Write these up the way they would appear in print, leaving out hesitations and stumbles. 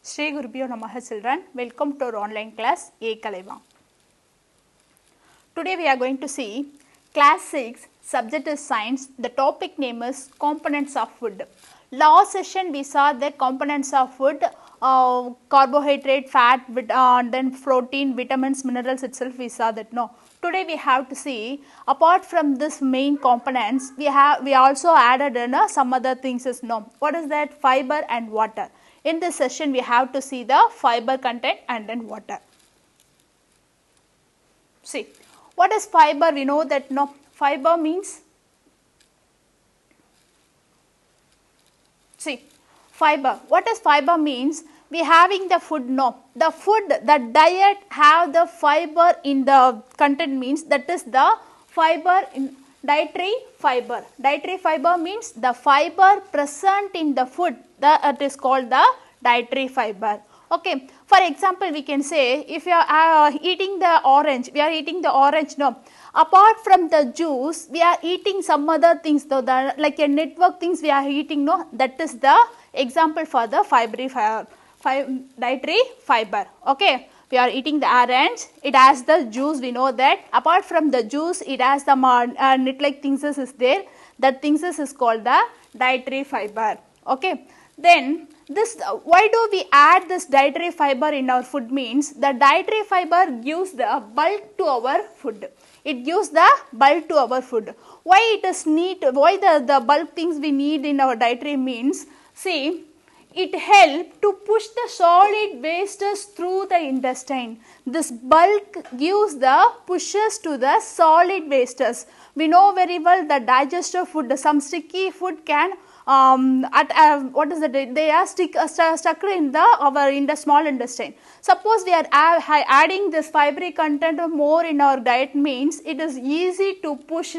Shri Gurubhyo Namaha children, welcome to our online class A Kalaiva. Today we are going to see class 6, subject is science, the topic name is components of food. Last session we saw the components of food, carbohydrate, fat, then protein, vitamins, minerals itself we saw that no. Today we have to see apart from this main components we also added in some other things is no. What is that? Fiber and water. In this session we have to see the fiber content and then water. See, what is fiber? We know that no, fiber means, see, fiber, what is fiber means? We having the food, no, the food, the diet have the fiber in the content means that is the fiber in dietary fiber. Dietary fiber means the fiber present in the food, it is called the dietary fiber. Okay, for example, we can say if you are eating the orange, we are eating the orange, no, apart from the juice, we are eating some other things, though, like a network things we are eating, no, that is the example for the dietary fiber. Okay, we are eating the orange, it has the juice, we know that. Apart from the juice, it has the net-like things is there, that things is called the dietary fiber. Okay, then this, why do we add this dietary fiber in our food means the dietary fiber gives the bulk to our food. It gives the bulk to our food. Why it is need, why the bulk things we need in our dietary means, see, it helps to push the solid wastes through the intestine. This bulk gives the pushes to the solid wastes. We know very well the digestive food, some sticky food can what is it? They are stuck in the small intestine. Suppose we are adding this fibrous content more in our diet means it is easy to push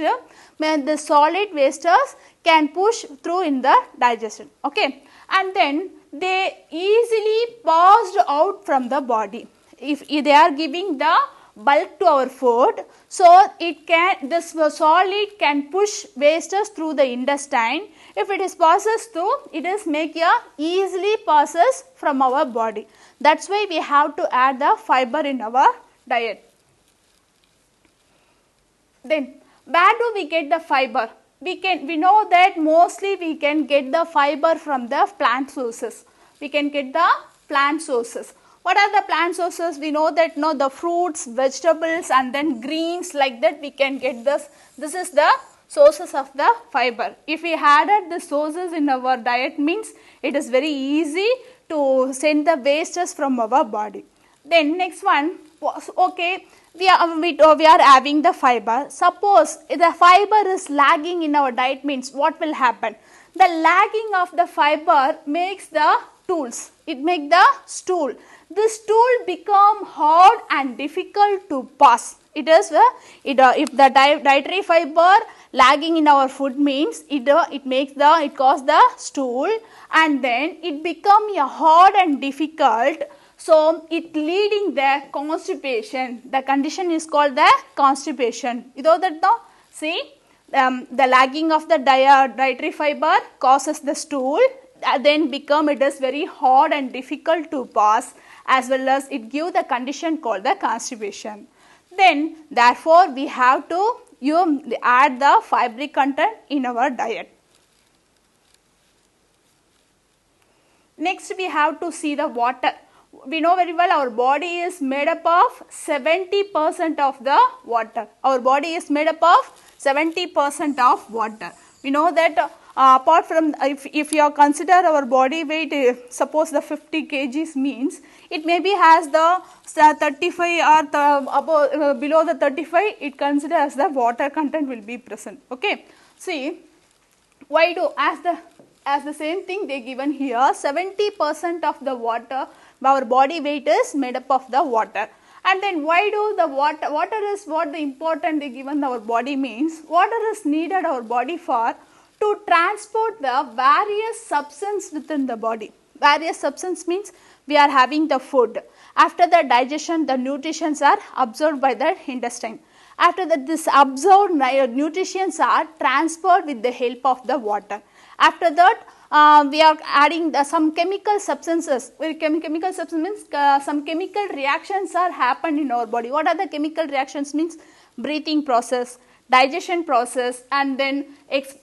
when the solid wastes can push through in the digestion. Okay, and then they easily passed out from the body. If they are giving the bulk to our food, so it can, this solid can push wastes through the intestine. If it is passes through, it is make a easily passes from our body. That's why we have to add the fiber in our diet. Then where do we get the fiber? We know that mostly we can get the fiber from the plant sources. We can get the plant sources. What are the plant sources? We know that no, the fruits, vegetables and then greens, like that we can get this. This is the sources of the fiber. If we added the sources in our diet means it is very easy to send the wastes from our body. Then next one, okay, we are having the fiber. Suppose the fiber is lagging in our diet means what will happen? The lagging of the fiber makes the tools, it makes the stool. This stool become hard and difficult to pass. It is if the dietary fiber lagging in our food means it cause the stool and then it become a hard and difficult. So it leading the constipation. The condition is called the constipation. You know that now? See, the lagging of the dietary fiber causes the stool, then become it is very hard and difficult to pass, as well as it give the condition called the constipation. Then therefore we have to add the fibrous content in our diet. Next we have to see the water. We know very well our body is made up of 70% of the water. Our body is made up of 70% of water. We know that apart from, if you consider our body weight, suppose the 50 kgs means, it maybe has the 35 or above, below the 35, it considers as the water content will be present. Okay, see, why do, as the same thing they given here, 70% of the water, our body weight is made up of the water. And then why do the water is what the important they given our body means, water is needed our body for to transport the various substance within the body. Various substance means we are having the food. After the digestion, the nutrients are absorbed by the intestine. After that, this absorbed nutrients are transferred with the help of the water. After that, we are adding some chemical substances. Chemical substance means some chemical reactions are happened in our body. What are the chemical reactions means? Breathing process, digestion process, and then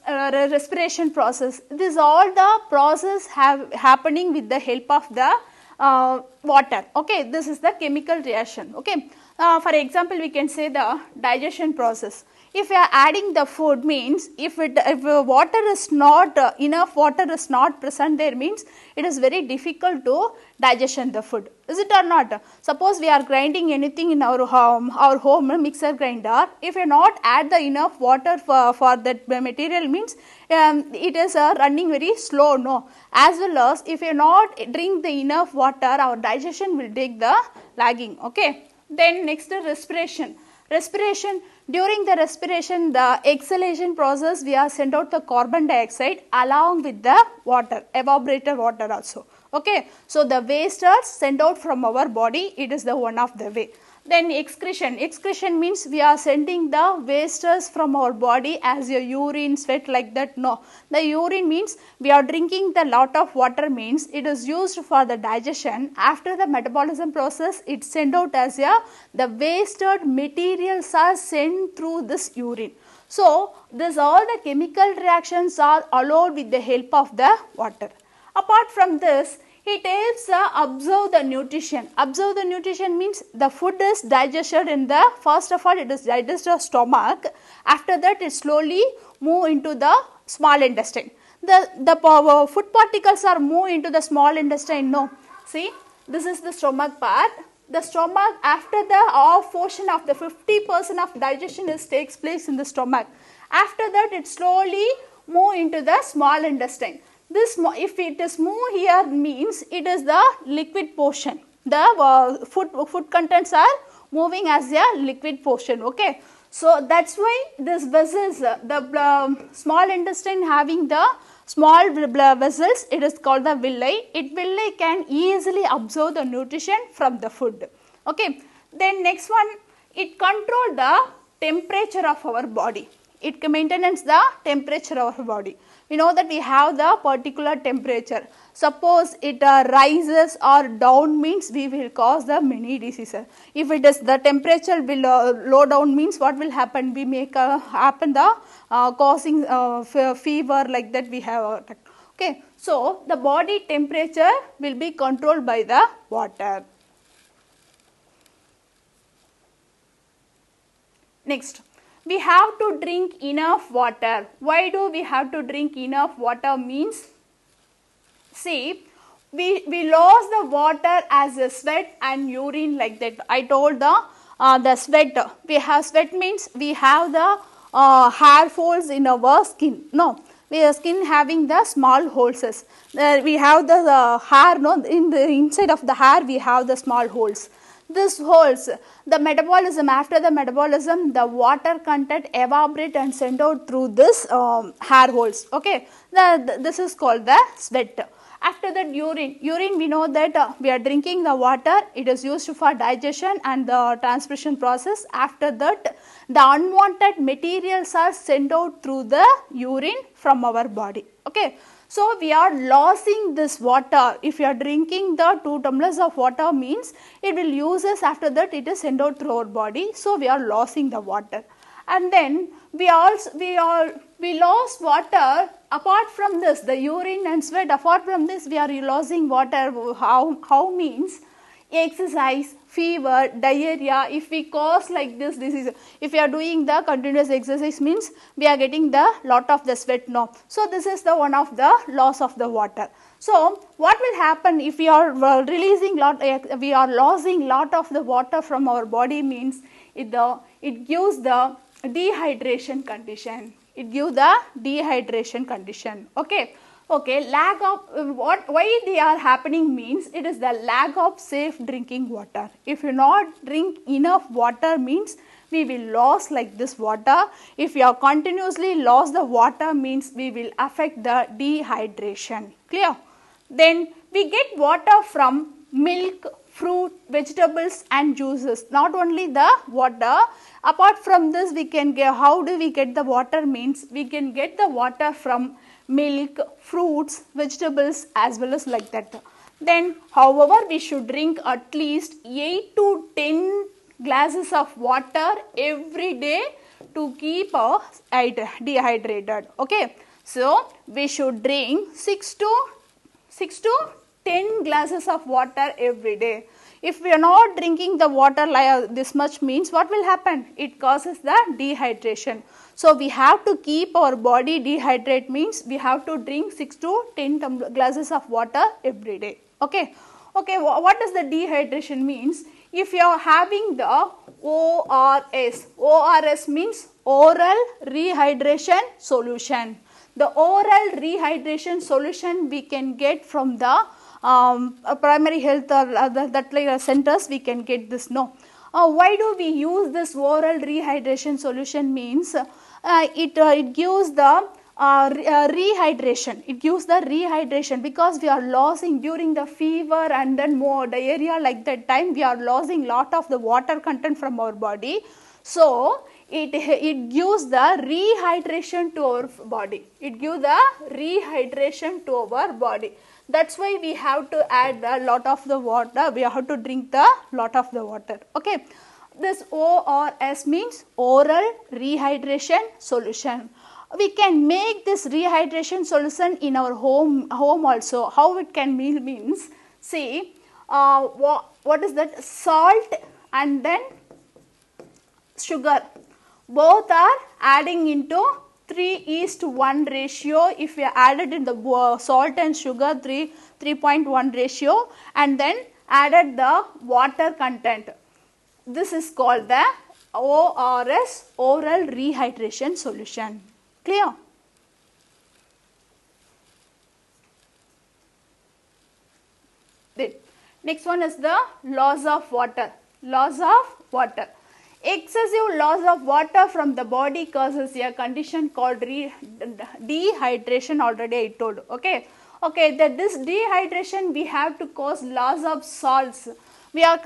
respiration process. This all the process have happening with the help of the water. Okay, this is the chemical reaction. Okay, for example, we can say the digestion process. If we are adding the food means if water is not enough water is not present there means it is very difficult to digestion the food. Is it or not? Suppose we are grinding anything in our home mixer grinder. If we not add the enough water for that material means it is running very slow. No, as well as if you not drink the enough water, our digestion will take the lagging. Okay. Then next respiration. During the respiration, the exhalation process, we are send out the carbon dioxide along with the water, evaporated water also. Okay. So, the waste are sent out from our body, it is the one of the way. Then excretion means we are sending the wastes from our body as your urine, sweat like that. No, the urine means we are drinking the lot of water means it is used for the digestion. After the metabolism process, it sent out as the wasted materials are sent through this urine. So, this all the chemical reactions are allowed with the help of the water. Apart from this, it helps absorb the nutrition. Absorb the nutrition means the food is digested in the, first of all it is digested stomach, after that it slowly move into the small intestine. The food particles are move into the small intestine. No, see, this is the stomach part. The stomach, after the off portion of the 50% of digestion takes place in the stomach. After that it slowly move into the small intestine. This, if it is move here means it is the liquid portion. The food contents are moving as a liquid portion. Okay. So, that is why this vessels, the small intestine having the small vessels, it is called the villi. Villi can easily absorb the nutrition from the food. Okay. Then next one, it control the temperature of our body. It maintains the temperature of our body. We know that we have the particular temperature. Suppose it rises or down means we will cause the many diseases. If it is the temperature will low down means what will happen? We make happen the causing fever like that we have. Okay. So, the body temperature will be controlled by the water. Next. We have to drink enough water. Why do we have to drink enough water means? See, we lost the water as a sweat and urine like that. I told the sweat. We have sweat means we have the hair folds in our skin. No, we have skin having the small holes. We have the hair. No, in the inside of the hair we have the small holes. This holes, the metabolism, after the metabolism, the water content evaporate and send out through this hair holes. Okay, this is called the sweat. After that urine we know that we are drinking the water, it is used for digestion and the transpiration process. After that the unwanted materials are sent out through the urine from our body. Okay. So, we are losing this water. If you are drinking the 2 tumblers of water means it will use us, after that it is sent out through our body. So, we are losing the water. And then we lost water. Apart from this, the urine and sweat, apart from this we are losing water. How means? Exercise, fever, diarrhea, if we cause like this disease, if we are doing the continuous exercise means we are getting the lot of the sweat now. So, this is the one of the loss of the water. So, what will happen if we are releasing we are losing lot of the water from our body means it gives the dehydration condition. It gives the dehydration condition. Okay. Okay, lack of why they are happening means it is the lack of safe drinking water. If you not drink enough water means we will lose like this water. If you are continuously lost the water means we will affect the dehydration. Clear? Then we get water from milk, fruit, vegetables and juices. Not only the water, apart from this we can get, how do we get the water means we can get the water from milk, fruits, vegetables as well as like that. Then however we should drink at least 8 to 10 glasses of water every day to keep us dehydrated. Okay, so we should drink 6 to 10 glasses of water every day. If we are not drinking the water like this much means what will happen? It causes the dehydration. So we have to keep our body dehydrated means we have to drink 6 to 10 glasses of water every day. Okay. Okay, what does the dehydration means? If you are having the ORS means oral rehydration solution. The oral rehydration solution we can get from the primary health or that centers we can get this. No. Why do we use this oral rehydration solution means it gives the rehydration. It gives the rehydration because we are losing during the fever and then more diarrhea like that time we are losing lot of the water content from our body. So it gives the rehydration to our body. It gives the rehydration to our body. That's why we have to add a lot of the water. We have to drink the lot of the water. Okay. This ORS means oral rehydration solution. We can make this rehydration solution in our home also. How it can be means, see what is that? Salt and then sugar. Both are adding into 3:1 ratio. If we added in the salt and sugar 3:1 ratio and then added the water content. This is called the ORS, oral rehydration solution. Clear? Next one is the loss of water. Loss of water. Excessive loss of water from the body causes a condition called dehydration. Already I told. Okay. Okay, that this dehydration we have to cause loss of salts. We are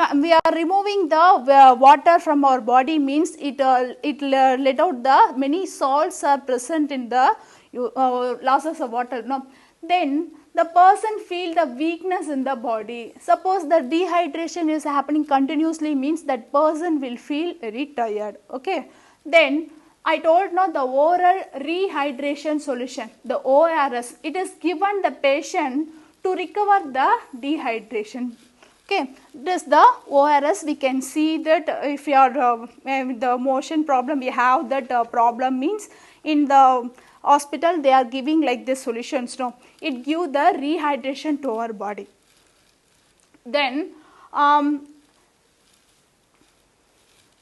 removing the water from our body means it let out the many salts are present in the losses of water. No, then the person feel the weakness in the body. Suppose the dehydration is happening continuously means that person will feel very tired. Okay, then I told now the oral rehydration solution, the ORS, it is given the patient to recover the dehydration. Okay, this the ORS. We can see that if you are the motion problem, we have that problem means in the hospital they are giving like this solutions. No, it gives the rehydration to our body. Then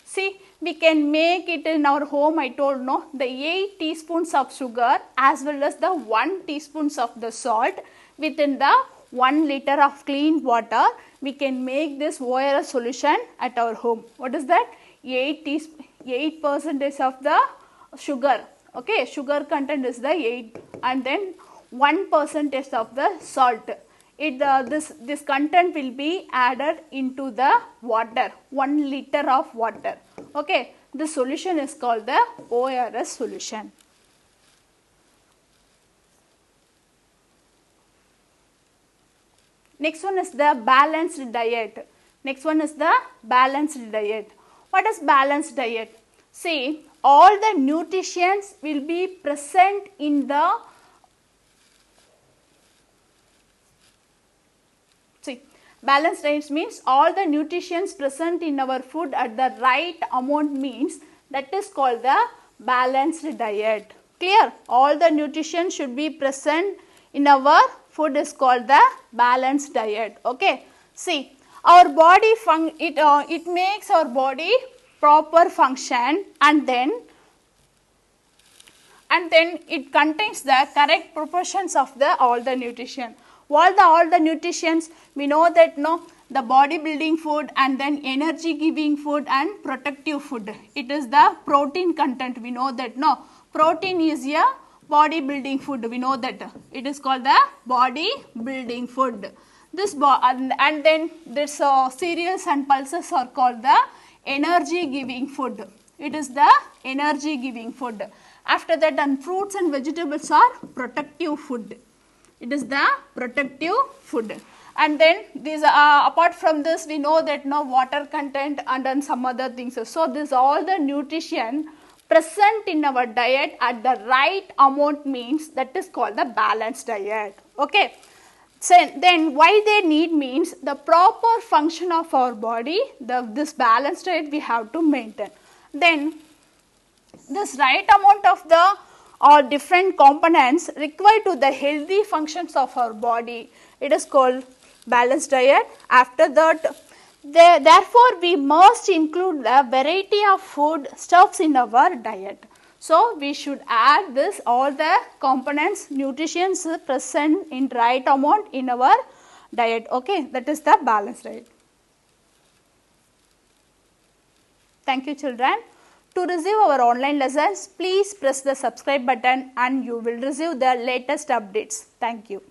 see, we can make it in our home. I told no, the 8 teaspoons of sugar as well as the 1 teaspoons of the salt within the 1 liter of clean water. We can make this ORS solution at our home. What is that? 8% of the sugar. Okay, sugar content is the 8 and then 1% of the salt. This content will be added into the water, 1 liter of water. Okay, this solution is called the ORS solution. Next one is the balanced diet. Next one is the balanced diet. What is balanced diet? See, all the nutrients will be present in the balanced diet means all the nutrients present in our food at the right amount means that is called the balanced diet. Clear? All the nutrition should be present in our food is called the balanced diet. Okay. See, our body it makes our body proper function and then it contains the correct proportions of all the nutrition. All the nutritions we know that no, the bodybuilding food and then energy giving food and protective food. It is the protein content. We know that no, protein is a bodybuilding food. We know that it is called the bodybuilding food. This and then this cereals and pulses are called the energy giving food. It is the energy giving food. After that, then fruits and vegetables are protective food. It is the protective food. And then these apart from this, we know that no water content and then some other things. So this all the nutrition present in our diet at the right amount means that is called the balanced diet. Okay. So then why they need means the proper function of our body, this balanced diet we have to maintain. Then this right amount of the different components required to the healthy functions of our body, it is called balanced diet. After that, therefore we must include a variety of food stuffs in our diet. So we should add this all the components, nutrients present in right amount in our diet. Okay, that is the balanced diet. Thank you, children. To receive our online lessons, please press the subscribe button and you will receive the latest updates. Thank you.